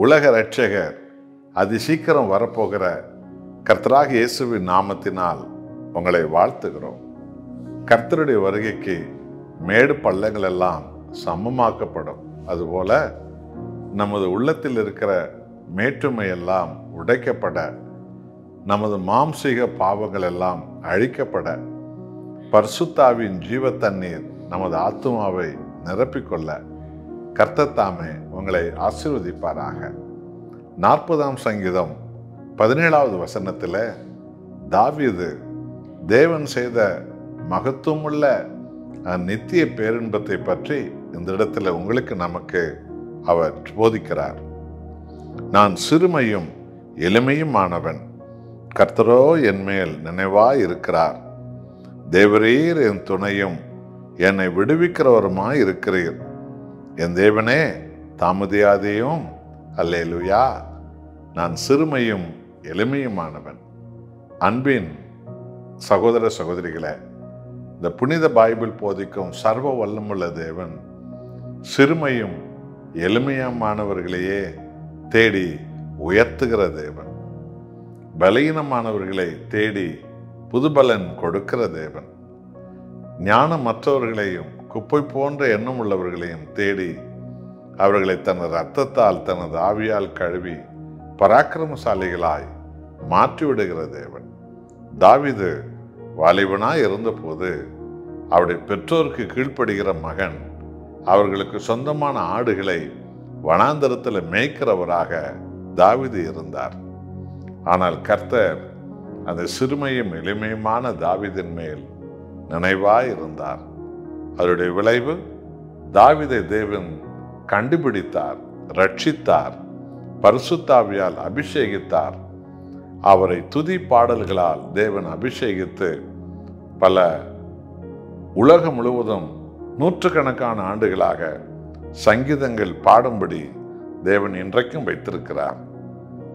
உலக இரட்சகர் அதிசீக்கிரம் வரப்போகிற கர்த்தராகிய இயேசுவின் நாமத்தினால் உங்களை வாழ்த்துகிறோம். கர்த்தருடைய வருகைக்கு மேடு பள்ளங்கள் எல்லாம் சமமாக்கப்படும். அதுபோல நமது உள்ளத்தில் இருக்கிற மேற்றுமை எல்லாம் உடைக்கப்பட, நமது மாம்சீக பாவங்கள் எல்லாம் அழிக்கப்பட, பரிசுத்தாவின் ஜீவ தண்ணீர் நமது ஆத்துமாவை நிரப்பிக்கொள்ள கர்த்தர் தாமே உங்களை ஆசீர்வதிப்பாராக. 40ஆம் சங்கீதம் 17வது வசனத்தில் தாவீது தேவன் செய்த மகத்துவமுள்ள நித்திய பேரின்பத்தை பற்றி இந்த இடத்துல உங்களுக்கு நமக்கு அவர் போதிக்கிறார். நான் சிறுமையும் எளிமையுமானவன், கர்த்தரோ என் மேல் நினைவாய் இருக்கிறார். தேவரீர் என் துணையும் என்னை விடுவிக்கிறவருமாய் இருக்கிறீர். என் தேவனே தாமதியாதேயும். அல்லேலூயா. நான் சிறுமையும் எளிமையுமானவன். அன்பின் சகோதர சகோதரிகளே, இந்த புனித பைபிள் போதிக்கும் சர்வ வல்லமுள்ள தேவன் சிறுமையும் எளிமையுமானவர்களையே தேடி உயர்த்துகிற தேவன். பலகீனமானவர்களை தேடி புதுபலன் கொடுக்கிற தேவன். ஞானமற்றவர்களையும் குப்பை போன்ற எண்ணம் உள்ளவர்களையும் தேடி அவர்களை தனது இரத்தத்தால் தனது ஆவியால் கழுவி பராக்கிரமசாலிகளாய் மாற்றிவிடுகிற தேவன். தாவீது வாலிபனாய் இருந்தபோது அவருடைய பெற்றோருக்கு கீழ்ப்படுகிற மகன் அவர்களுக்கு சொந்தமான ஆடுகளை வனாந்தரத்தில் மேய்க்கிறவராக தாவீது இருந்தார். ஆனால் கர்த்தர் அந்த சிறுமையும் எளிமையுமான தாவீதின் மேல் நினைவாய் இருந்தார். அவருடைய விளைவு, தாவீதை தேவன் கண்டுபிடித்தார், ரட்சித்தார், பரிசுத்தாவியால் அபிஷேகித்தார். அவரை துதி பாடல்களால் தேவன் அபிஷேகித்து பல உலகம் முழுவதும் நூற்றுக்கணக்கான ஆண்டுகளாக சங்கீதங்கள் பாடும்படி தேவன் இன்றைக்கும் வைத்திருக்கிறார்.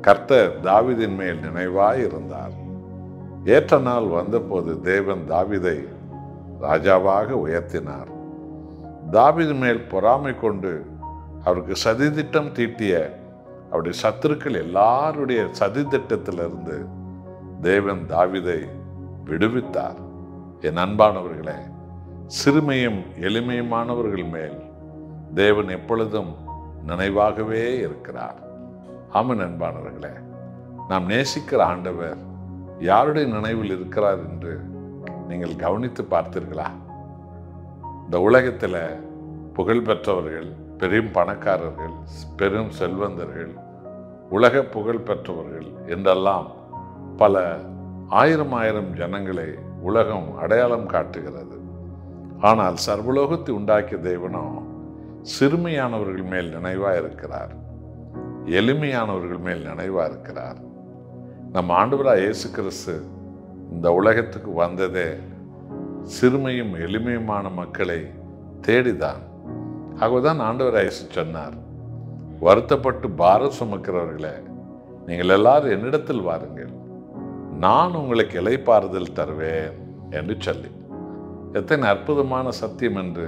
கர்த்தர் தாவீதின் மேல் நினைவாய் இருந்தார். ஏற்ற நாள் வந்தபோது தேவன் தாவீதை ராஜாவாக உயர்த்தினார். தாவீது மேல் பொறாமை கொண்டு அவருக்கு சதித்திட்டம் தீட்டிய அவருடைய சத்துருக்கள் எல்லாருடைய சதித்திட்டத்திலிருந்து தேவன் தாவீதை விடுவித்தார். என் அன்பானவர்களே, சிறுமையும் எளிமையுமானவர்கள் மேல் தேவன் எப்பொழுதும் நினைவாகவே இருக்கிறார். ஆமென். அன்பானவர்களே, நாம் நேசிக்கிற ஆண்டவர் யாருடைய நினைவில் இருக்கிறார் என்று நீங்கள் கவனித்து பார்த்தீர்களா? இந்த உலகத்தில் புகழ் பெற்றவர்கள், பெரும் பணக்காரர்கள், பெரும் செல்வந்தர்கள், உலக புகழ் பெற்றவர்கள் என்றெல்லாம் பல ஆயிரம் ஜனங்களை உலகம் அடையாளம் காட்டுகிறது. ஆனால் சர்வலோகத்தை உண்டாக்கிய தேவனோ சிறுமையானவர்கள் மேல் நினைவாக இருக்கிறார், எளிமையானவர்கள் மேல் நினைவாக இருக்கிறார். நம் ஆண்டவராய் இயேசு கிறிஸ்து இந்த உலகத்துக்கு வந்ததே சிறுமையும் எளிமையுமான மக்களை தேடிதான். ஆகவேதான் ஆண்டவராய் இயேசு சொன்னார், வருத்தப்பட்டு பாரம் சுமக்கிறவர்களே, நீங்கள் எல்லாரும் என்னிடத்தில் வாருங்கள், நான் உங்களுக்கு இளைப்பாறுதல் தருவேன் என்று சொல்லி. எத்தனை அற்புதமான சத்தியம் என்று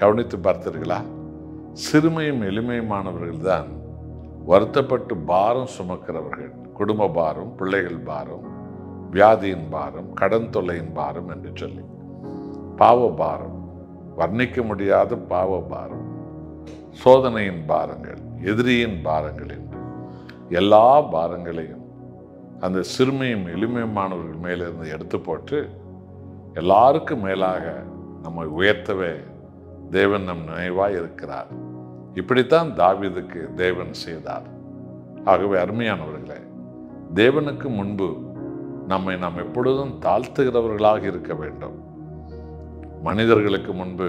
கவனித்து பார்த்தீர்களா? சிறுமையும் எளிமையுமானவர்கள் தான் வருத்தப்பட்டு பாரம் சுமக்கிறவர்கள். குடும்ப பாரம், பிள்ளைகள் பாரம், வியாதியின் பாரம், கடன் தொல்லையின் பாரம் என்று சொல்லி, பாவ பாரம், வர்ணிக்க முடியாத பாவ பாரம், சோதனையின் பாரங்கள், எதிரியின் பாரங்கள் என்று எல்லா பாரங்களையும் அந்த சிறுமையும் எளிமையுமானவர்கள் மேலிருந்து எடுத்து போட்டு எல்லாருக்கும் மேலாக நம்மை உயர்த்தவே தேவன் நம் நினைவாய் இருக்கிறார். இப்படித்தான் தாவீதுக்கு தேவன் செய்தார். ஆகவே அருமையானவர்களே, தேவனுக்கு முன்பு நம்மை நாம் எப்பொழுதும் தாழ்த்துகிறவர்களாக இருக்க வேண்டும். மனிதர்களுக்கு முன்பு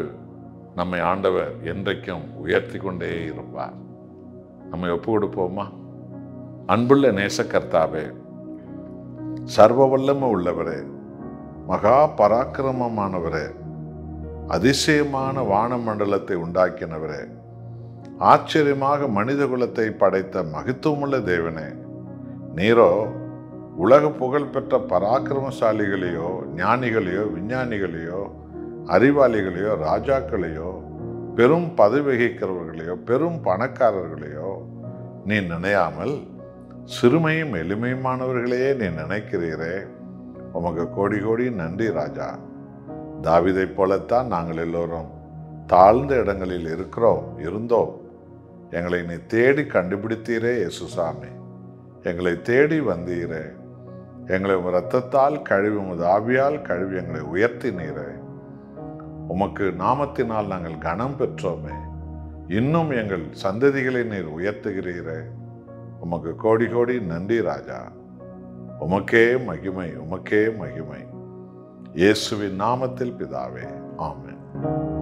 நம்மை ஆண்டவர் என்றைக்கும் உயர்த்தி கொண்டே இருப்பார். நம்மை ஒப்பு கொடுப்போமா? அன்புள்ள நேசக்கர்த்தாவே, சர்வ வல்லமை உள்ளவரே, மகா பராக்கிரமமானவரே, அதிசயமான வானமண்டலத்தை உண்டாக்கினவரே, ஆச்சரியமாக மனித குலத்தை படைத்த மகத்துவமுள்ள தேவனே, நீரோ உலக புகழ் பெற்ற பராக்கிரமசாலிகளையோ, ஞானிகளையோ, விஞ்ஞானிகளையோ, அறிவாளிகளையோ, ராஜாக்களையோ, பெரும் பதவி வகிக்கிறவர்களையோ, பெரும் பணக்காரர்களையோ நீ நினையாமல் சிறுமையும் எளிமையுமானவர்களையே நீ நினைக்கிறீரே. உமக்கு கோடி கோடி நன்றி ராஜா. தாவீதைப் போலத்தான் நாங்கள் எல்லோரும் தாழ்ந்த இடங்களில் இருந்தோம். எங்களை நீ தேடி கண்டுபிடித்தீரே இயேசுசாமி. எங்களை தேடி வந்தீரே. எங்களை உம் இரத்தத்தால் கழுவி, உமது ஆவியால் கழுவி எங்களை உயர்த்தினீரே. உமக்கு நாமத்தினால் நாங்கள் கனம் பெற்றோமே. இன்னும் எங்கள் சந்ததிகளை நீர் உயர்த்துகிறீரே. உமக்கு கோடி கோடி நன்றி ராஜா. உமக்கே மகிமை, உமக்கே மகிமை. இயேசுவின் நாமத்தில் பிதாவே, ஆமென்.